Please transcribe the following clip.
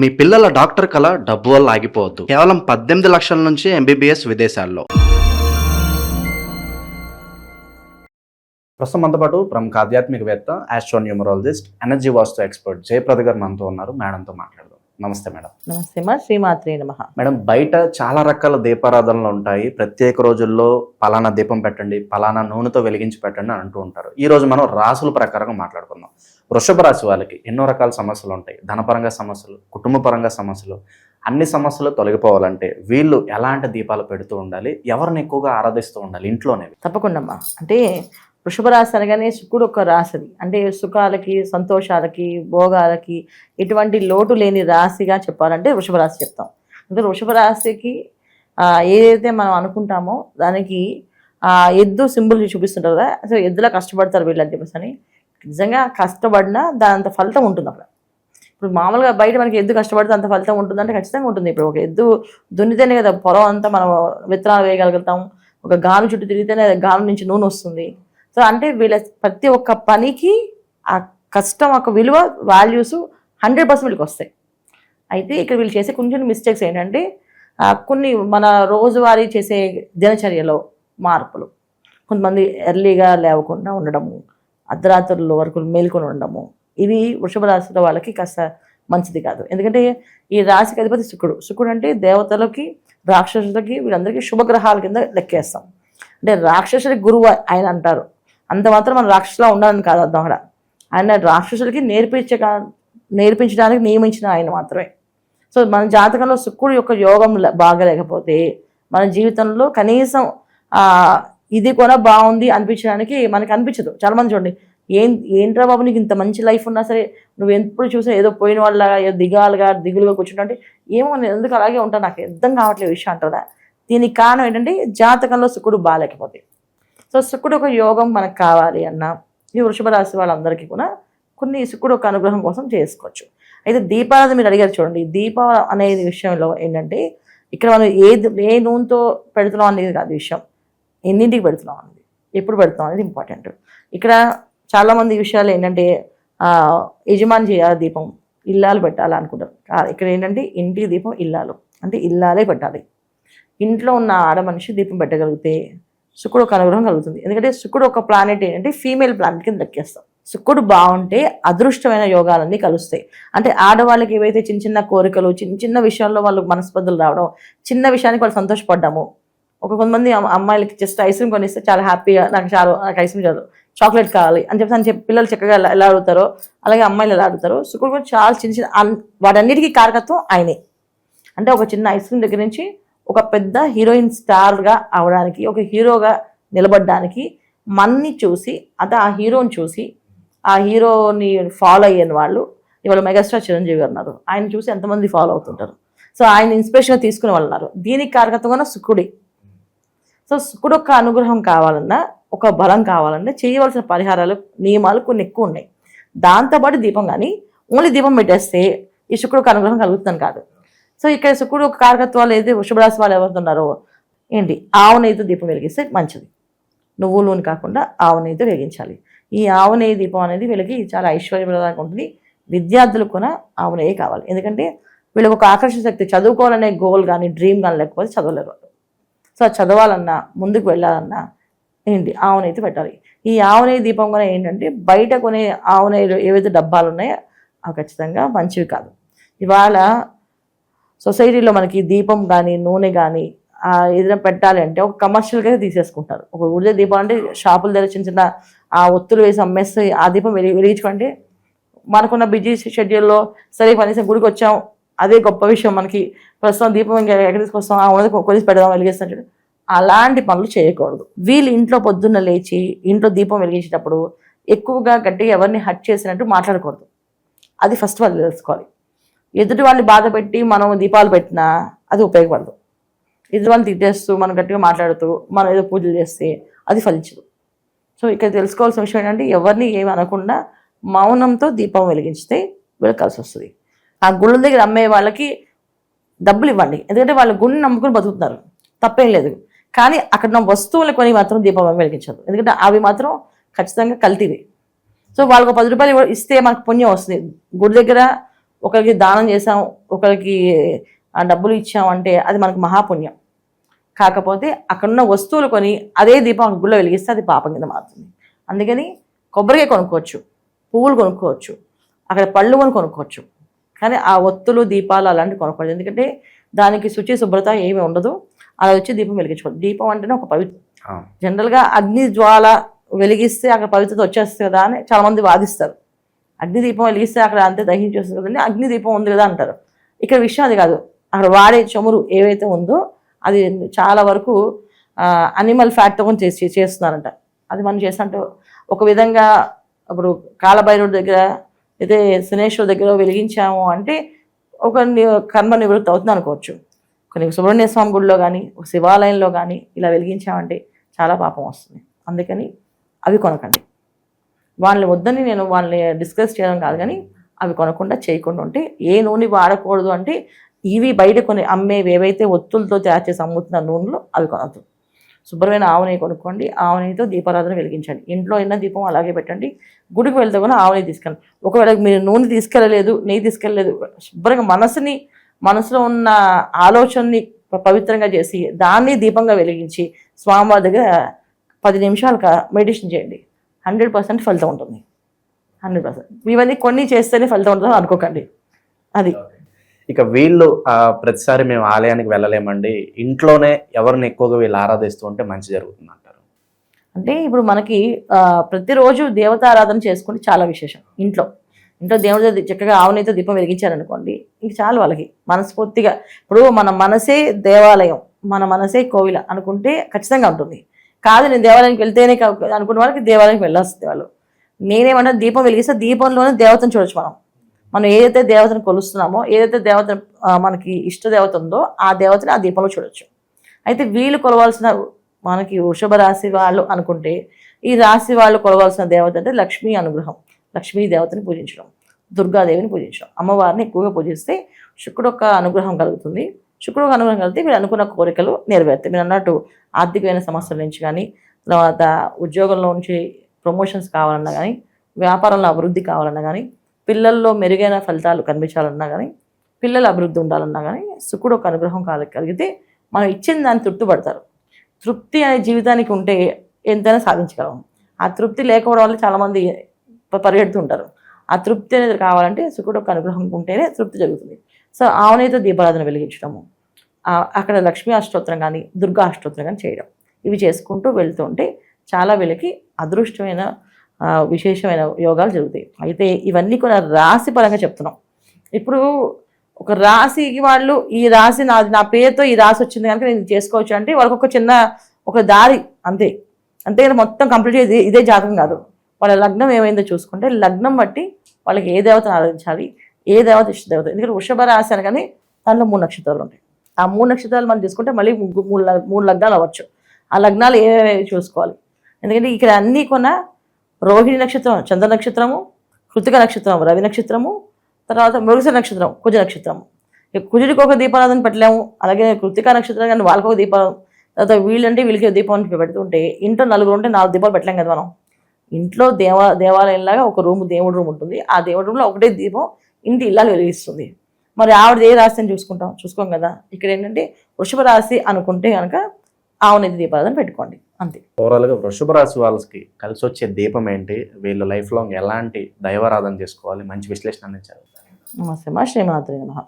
మీ పిల్లల డాక్టర్ కళ డబ్బు వల్ల ఆగిపోవద్దు. కేవలం 18 లక్షల నుంచి ఎంబీబీఎస్ విదేశాల్లో. ప్రస్తుతం మనతో పాటు ప్రముఖ ఆధ్యాత్మికవేత్త, ఆస్ట్రోన్యూమరాలజిస్ట్, ఎనర్జీ వాస్తు ఎక్స్పర్ట్ జయప్రద గారు మనతో ఉన్నారు. మేడంతో మాట్లాడదాం. నమస్తే మేడం. నమస్తే మా శ్రీమాత్రే నమః. మేడం, బయట చాలా రకాల దీపారాధనలు ఉంటాయి. ప్రత్యేక రోజుల్లో పలానా దీపం పెట్టండి, పలానా నూనెతో వెలిగించి పెట్టండి అని అంటూ ఉంటారు. ఈ రోజు మనం రాసుల ప్రకారంగా మాట్లాడుకుందాం. వృషభ రాశి వాళ్ళకి ఎన్నో రకాల సమస్యలు ఉంటాయి. ధనపరంగా సమస్యలు, కుటుంబ పరంగా సమస్యలు, అన్ని సమస్యలు తొలగిపోవాలంటే వీళ్ళు ఎలాంటి దీపాలు పెడుతూ ఉండాలి, ఎవరిని ఎక్కువగా ఆరాధిస్తూ ఉండాలి ఇంట్లోనే? తప్పకుండా అమ్మా. అంటే వృషభ రాశి అనగానే శుక్రుడు ఒక రాశిది. అంటే సుఖాలకి, సంతోషాలకి, భోగాలకి ఎటువంటి లోటు లేని రాశిగా చెప్పాలంటే వృషభ రాశి చెప్తాం. అంటే వృషభ రాశికి ఏదైతే మనం అనుకుంటామో దానికి ఎద్దు సింబల్ చూపిస్తుంటారు కదా. అసలు ఎద్దులా కష్టపడతారు వీళ్ళని చెప్పేసి అని. నిజంగా కష్టపడినా దాని అంత ఫలితం ఉంటుంది అక్కడ. ఇప్పుడు మామూలుగా బయట మనకి ఎద్దు కష్టపడితే అంత ఫలితం ఉంటుందంటే ఖచ్చితంగా ఉంటుంది. ఇప్పుడు ఒక ఎద్దు దున్నితేనే కదా పొలం అంతా మనం విత్తనాలు వేయగలుగుతాం. ఒక గాను చుట్టూ తిరిగితేనే గాను నుంచి నూనె వస్తుంది. సో అంటే వీళ్ళ ప్రతి ఒక్క పనికి ఆ కష్టం ఒక విలువ, వాల్యూస్ 100% వీళ్ళకి వస్తాయి. అయితే ఇక్కడ వీళ్ళు చేసే కొంచెం మిస్టేక్స్ ఏంటంటే కొన్ని మన రోజువారీ చేసే దినచర్యలో మార్పులు. కొంతమంది ఎర్లీగా లేవకుండా ఉండడము, అర్ధరాత్రుల వరకు మేల్కొని ఉండడము, ఇవి వృషభ రాశిలో వాళ్ళకి కాస్త మంచిది కాదు. ఎందుకంటే ఈ రాశికి అధిపతి శుక్రుడు అంటే దేవతలకి, రాక్షసులకి, వీళ్ళందరికీ శుభగ్రహాల కింద లెక్కేస్తాం. అంటే రాక్షసులకి గురువు ఆయన అంటారు. అంత మాత్రం మనం రాక్షసులా ఉండాలని కాదు అర్థం అక్కడ. ఆయన రాక్షసులకి నేర్పించడానికి నియమించిన ఆయన మాత్రమే. సో మన జాతకంలో శుక్రుడు యొక్క యోగం బాగలేకపోతే మన జీవితంలో కనీసం ఇది కూడా బాగుంది అనిపించడానికి మనకి అనిపించదు. చాలామంది చూడండి, ఏంట్రా బాబు నీకు ఇంత మంచి లైఫ్ ఉన్నా సరే నువ్వు ఎప్పుడు చూసినా ఏదో పోయిన వాళ్ళ ఏదో దిగులుగా కూర్చుంటే ఏమో నేను ఎందుకు అలాగే ఉంటాను, నాకు అర్థం కావట్లేదు విషయం అంటారా. దీనికి కారణం ఏంటంటే జాతకంలో శుక్రుడు బాగాలేకపోతే. సో శుక్రుడు ఒక యోగం మనకు కావాలి అన్నా ఈ వృషభ రాశి వాళ్ళందరికీ కూడా కొన్ని శుక్రుడు ఒక అనుగ్రహం కోసం చేసుకోవచ్చు. అయితే దీపారాధన మీరు అడిగారు చూడండి. దీపావళి అనేది విషయంలో ఏంటంటే ఇక్కడ మనం ఏ నూనెతో పెడుతున్నాం అనేది కాదు విషయం, ఎన్నింటికి పెడుతున్నాం అనేది, ఎప్పుడు పెడుతున్నాం అనేది ఇంపార్టెంట్. ఇక్కడ చాలామంది విషయాలు ఏంటంటే యజమాని చేయాలి దీపం, ఇల్లాలు పెట్టాలి అనుకుంటారు. ఇక్కడ ఏంటంటే ఇంటికి దీపం ఇల్లాలు, అంటే ఇల్లాలే పెట్టాలి. ఇంట్లో ఉన్న ఆడ మనిషి దీపం పెట్టగలిగితే శుక్రుడు ఒక అనుగ్రహం కలుగుతుంది. ఎందుకంటే శుక్రుడు ఒక ప్లానెట్ ఏంటంటే ఫీమేల్ ప్లానెట్ కింద లెక్కేస్తాం. శుక్రుడు బాగుంటే అదృష్టమైన యోగాలన్నీ కలుస్తాయి. అంటే ఆడవాళ్ళకి ఏవైతే చిన్న చిన్న కోరికలు, చిన్న విషయాల్లో వాళ్ళు మనస్పర్ధలు రావడం, చిన్న విషయానికి వాళ్ళు సంతోషపడ్డాము. కొంతమంది అమ్మాయిలకి జస్ట్ ఐస్ క్రీమ్ కొనిస్తే చాలా హ్యాపీగా నాకు ఐస్ క్రీమ్ చాలు, చాక్లెట్ కావాలి అని చెప్పి పిల్లలు చక్కగా ఎలా అడుగుతారో అలాగే అమ్మాయిలు ఎలా అడుగుతారో శుక్రుడు కూడా చాలా చిన్న వాటన్నిటికీ కారకత్వం ఆయనే. అంటే ఒక చిన్న ఐస్ క్రీమ్ దగ్గర నుంచి ఒక పెద్ద హీరోయిన్ స్టార్గా అవడానికి, ఒక హీరోగా నిలబడడానికి మన్ని చూసి ఆ హీరోని చూసి ఆ హీరోని ఫాలో అయ్యని వాళ్ళు ఇవాళ మెగాస్టార్ చిరంజీవి గారు ఉన్నారు. ఆయన చూసి ఎంతమంది ఫాలో అవుతుంటారు. సో ఆయన ఇన్స్పిరేషన్గా తీసుకునే వాళ్ళు ఉన్నారు. దీనికి కారకత్వంగా శుక్రుడే. సో శుక్రుడు ఒక అనుగ్రహం కావాలన్నా, ఒక బలం కావాలన్నా చేయవలసిన పరిహారాలు, నియమాలు కొన్ని ఎక్కువ ఉన్నాయి. దాంతోపాటు దీపం కానీ ఓన్లీ దీపం పెట్టేస్తే ఈ శుక్రుడికి అనుగ్రహం కలుగుతుందని కాదు. సో ఇక్కడ శుక్రుడు ఒక కారకత్వాలు అయితే వృషభ రాశి వాళ్ళు ఎవరుతున్నారో ఏంటి, ఆవు నెయ్యితో దీపం వెలిగిస్తే మంచిది. నువ్వు నూనె కాకుండా ఆవు నెయ్యితో వెలిగించాలి. ఈ ఆవు నెయ్యి దీపం అనేది వీళ్ళకి చాలా ఐశ్వర్యప్రదంగా ఉంటుంది. విద్యార్థులకు కూడా ఆవు నెయ్యి కావాలి. ఎందుకంటే వీళ్ళకి ఒక ఆకర్షణ శక్తి, చదువుకోవాలనే గోల్ కానీ డ్రీమ్ కానీ లేకపోతే చదవలేరు. సో చదవాలన్నా, ముందుకు వెళ్ళాలన్నా ఏంటి ఆవు నెయ్యితో పెట్టాలి. ఈ ఆవు నెయ్యి దీపం కూడా ఏంటంటే బయట కొనే ఆవు నెయ్యిలో ఏవైతే డబ్బాలు ఉన్నాయో అవి ఖచ్చితంగా మంచివి కాదు. ఇవాళ సొసైటీలో మనకి దీపం కానీ నూనె కానీ ఏదైనా పెట్టాలి అంటే ఒక కమర్షియల్గా తీసేసుకుంటారు. ఒక ఊరిదే దీపం అంటే షాపుల దగ్గర చిన్న చిన్న ఒత్తులు వేసి అమ్మేస్తే ఆ దీపం వెలిగించుకుంటే మనకున్న బిజీ షెడ్యూల్లో సరే కనీసం గుడికి వచ్చాం అదే గొప్ప విషయం, మనకి ప్రస్తుతం దీపం ఇంకా ఎక్కడ తీసుకొస్తాం ఉన్నది కొలిసి పెడదాం వెలిగిస్తాం. అలాంటి పనులు చేయకూడదు. వీళ్ళు ఇంట్లో పొద్దున్న లేచి ఇంట్లో దీపం వెలిగించేటప్పుడు ఎక్కువగా గట్టిగా ఎవరిని హర్ట్ చేసినట్టు మాట్లాడకూడదు. అది ఫస్ట్ వాళ్ళు తెలుసుకోవాలి. ఎదుటి వాళ్ళని బాధ పెట్టి మనం దీపాలు పెట్టినా అది ఉపయోగపడదు. ఎదుటి వాళ్ళని తిట్టేస్తూ మనం గట్టిగా మాట్లాడుతూ మనం ఏదో పూజలు చేస్తే అది ఫలించదు. సో ఇక్కడ తెలుసుకోవాల్సిన విషయం ఏంటంటే ఎవరిని ఏమి అనకుండా మౌనంతో దీపం వెలిగించితే వీళ్ళకి కలిసి వస్తుంది. ఆ గుళ్ళ దగ్గర అమ్మే వాళ్ళకి డబ్బులు ఇవ్వండి, ఎందుకంటే వాళ్ళ గుడిని నమ్ముకుని బతుకుతున్నారు, తప్పేం లేదు. కానీ అక్కడ వస్తువులు కొని మాత్రం దీపం వెలిగించదు, ఎందుకంటే అవి మాత్రం ఖచ్చితంగా కల్తీవి. సో వాళ్ళకు 10 రూపాయలు ఇస్తే మనకు పుణ్యం వస్తుంది. గుడి దగ్గర ఒకరికి దానం చేసాం, ఒకరికి ఆ డబ్బులు ఇచ్చాం అంటే అది మనకు మహాపుణ్యం. కాకపోతే అక్కడున్న వస్తువులు కొని అదే దీపం గుళ్ళో వెలిగిస్తే అది పాపం కింద మారుతుంది. అందుకని కొబ్బరికాయ కొనుక్కోవచ్చు, పువ్వులు కొనుక్కోవచ్చు, అక్కడ పళ్ళు కొనుక్కోవచ్చు, కానీ ఆ ఒత్తులు దీపాలు అలాంటివి కొనుక్కోవచ్చు. ఎందుకంటే దానికి శుచి శుభ్రత ఏమీ ఉండదు. అలా వచ్చి దీపం వెలిగించుకోవచ్చు. దీపం అంటేనే ఒక పవిత్రం. జనరల్గా అగ్ని జ్వాల వెలిగిస్తే అక్కడ పవిత్రత వచ్చేస్తుంది కదా అని చాలామంది వాదిస్తారు. అగ్ని దీపం వెలిగిస్తే అక్కడ అంతే దహించేస్తుంది కదండి, అగ్ని దీపం ఉంది కదా అంటారు. ఇక్కడ విషయం అది కాదు. అక్కడ వాడే చమురు ఏవైతే ఉందో అది చాలా వరకు అనిమల్ ఫ్యాట్తో చేస్తున్నారంట. అది మనం చేసినట్టు ఒక విధంగా ఇప్పుడు కాలభైరవుడి దగ్గర అయితే శనేశ్వరు దగ్గర వెలిగించాము అంటే ఒక కర్మ నివృత్తి అవుతుంది అనుకోవచ్చు. కొన్ని సుబ్రహ్మణ్య స్వామి గుడిలో కానీ ఒక శివాలయంలో కానీ ఇలా వెలిగించామంటే చాలా పాపం వస్తుంది. అందుకని అవి కొనకండి. వాళ్ళని వద్దని నేను వాళ్ళని డిస్కస్ చేయడం కాదు, కానీ అవి కొనకుండా చేయకుండా ఉంటే ఏ నూనె వాడకూడదు అంటే ఇవి బయట కొన్ని అమ్మేవి ఏవైతే ఒత్తులతో తయారు చేసి అమ్ముతున్న నూనెలు అవి కొనద్దు. శుభ్రమైన ఆవు నెయ్యి కొనుక్కోండి, ఆవు నెయ్యితో దీపారాధన వెలిగించండి. ఇంట్లో అయినా దీపం అలాగే పెట్టండి. గుడికి వెళ్తే కూడా ఆవు నెయ్యి తీసుకెళ్ళండి. ఒకవేళ మీరు నూనె తీసుకెళ్ళలేదు, నెయ్యి తీసుకెళ్ళలేదు, శుభ్రంగా మనసులో ఉన్న ఆలోచనని పవిత్రంగా చేసి దాన్ని దీపంగా వెలిగించి స్వామివారి దగ్గర 10 నిమిషాలు మెడిటేషన్ చేయండి. 100% ఫలితం ఉంటుంది. 100%. ఇవన్నీ కొన్ని చేస్తేనే ఫలితం ఉంటుందో అనుకోకండి. అది ఇక వీళ్ళు ప్రతిసారి మేము ఆలయానికి వెళ్ళలేమండి, ఇంట్లోనే ఎవరిని ఎక్కువగా వీళ్ళు ఆరాధిస్తూ ఉంటే మంచి జరుగుతుంది అంటారు. అంటే ఇప్పుడు మనకి ప్రతిరోజు దేవతారాధన చేసుకుంటే చాలా విశేషం. ఇంట్లో దేవుడి చక్కగా ఆవునైతే దీపం వెలిగించారనుకోండి, ఇంక చాలు వాళ్ళకి మనస్ఫూర్తిగా. ఇప్పుడు మన మనసే దేవాలయం, మన మనసే కోవిల అనుకుంటే ఖచ్చితంగా ఉంటుంది. కాదు నేను దేవాలయానికి వెళ్తేనే అనుకున్న వాళ్ళకి దేవాలయానికి వెళ్ళాల్సింది వాళ్ళు. నేనేమంటే దీపం వెలిగిస్తే దీపంలోనే దేవతను చూడొచ్చు. మనం ఏదైతే దేవతను కొలుస్తున్నామో, ఏదైతే దేవత మనకి ఇష్ట దేవత ఉందో ఆ దేవతని ఆ దీపంలో చూడొచ్చు. అయితే వీళ్ళు కొలవాల్సిన మనకి వృషభ రాశి వాళ్ళు అనుకుంటే ఈ రాశి వాళ్ళు కొలవాల్సిన దేవత అంటే లక్ష్మీ అనుగ్రహం, లక్ష్మీ దేవతని పూజించడం, దుర్గాదేవిని పూజించడం, అమ్మవారిని ఎక్కువగా పూజిస్తే శుక్రుడు యొక్క అనుగ్రహం కలుగుతుంది. శుక్రుడు అనుగ్రహం కలిగితే మీరు అనుకున్న కోరికలు నెరవేరుతాయి. మీరు అన్నట్టు ఆర్థికమైన సమస్యల నుంచి కానీ, తర్వాత ఉద్యోగంలో నుంచి ప్రమోషన్స్ కావాలన్నా కానీ, వ్యాపారంలో అభివృద్ధి కావాలన్నా కానీ, పిల్లల్లో మెరుగైన ఫలితాలు కనిపించాలన్నా కానీ, పిల్లల అభివృద్ధి ఉండాలన్నా కానీ శుక్రుడు ఒక అనుగ్రహం కలిగితే మనం ఇచ్చిన దాన్ని తృప్తి పడతారు. తృప్తి అనే జీవితానికి ఉంటే ఎంతైనా సాధించగలం. ఆ తృప్తి లేకపోవడం వల్ల చాలామంది పరిగెడుతుంటారు. ఆ తృప్తి అనేది కావాలంటే శుక్రుడు ఒక అనుగ్రహం ఉంటేనే తృప్తి జరుగుతుంది. సో ఆవునైతే దీపారాధన వెలిగించడము, అక్కడ లక్ష్మీ అష్టోత్తరం కానీ దుర్గా అష్టోత్తరం కానీ చేయడం, ఇవి చేసుకుంటూ వెళ్తూ ఉంటే చాలా వీళ్ళకి అదృష్టమైన విశేషమైన యోగాలు జరుగుతాయి. అయితే ఇవన్నీ కూడా రాశి పరంగా చెప్తున్నాం. ఇప్పుడు ఒక రాశికి వాళ్ళు ఈ రాశి నా పేరుతో ఈ రాశి వచ్చింది కనుక నేను చేసుకోవచ్చు అంటే వాళ్ళకి ఒక చిన్న ఒక దారి అంతే. అంతేగాని మొత్తం కంప్లీట్ ఇదే జాతకం కాదు. వాళ్ళ లగ్నం ఏమైందో చూసుకుంటే లగ్నం బట్టి వాళ్ళకి ఏ దేవతను ఆరాధించాలి, ఏ దేవత ఇష్ట దేవత. ఎందుకంటే వృషభ రాశి అనగానే దానిలో 3 నక్షత్రాలు ఉంటాయి. ఆ 3 నక్షత్రాలు మనం తీసుకుంటే మళ్ళీ 3 లగ్నాలు అవ్వచ్చు. ఆ లగ్నాలు ఏవేవి చూసుకోవాలి. ఎందుకంటే ఇక్కడ అన్నీ కొన్న రోహిణి నక్షత్రం చంద్ర నక్షత్రము, కృతిక నక్షత్రం రవి నక్షత్రము, తర్వాత మృగశిర నక్షత్రం కుజ నక్షత్రము. కుజుడికి ఒక దీపారాధన పెట్టలేము, అలాగే కృతిక నక్షత్రం కానీ వాళ్ళకి ఒక దీపారాధన, తర్వాత వీళ్ళంటే వీళ్ళకి దీపం పెడుతుంటే ఇంట్లో 4 ఉంటే 4 దీపాలు పెట్టలేం కదా మనం. ఇంట్లో దేవాలయంలాగా ఒక దేవుడి రూమ్ ఉంటుంది. ఆ దేవుడి రూమ్లో ఒకటే దీపం ఇంటి ఇల్లాలు వెలిగిస్తుంది. మరి ఆవిడ ఏ రాశి అని చూసుకోం కదా. ఇక్కడ ఏంటంటే వృషభ రాశి అనుకుంటే కనుక ఆవునైతే దీపారాధన పెట్టుకోండి అంతే. ఓవరాల్గా వృషభ రాశి వాళ్ళకి కలిసి వచ్చే దీపం ఏంటి, వీళ్ళు లైఫ్ లాంగ్ ఎలాంటి దైవారాధన చేసుకోవాలి, మంచి విశ్లేషణ అందించారు. నమస్తే మా శ్రీమాత్రే నమః.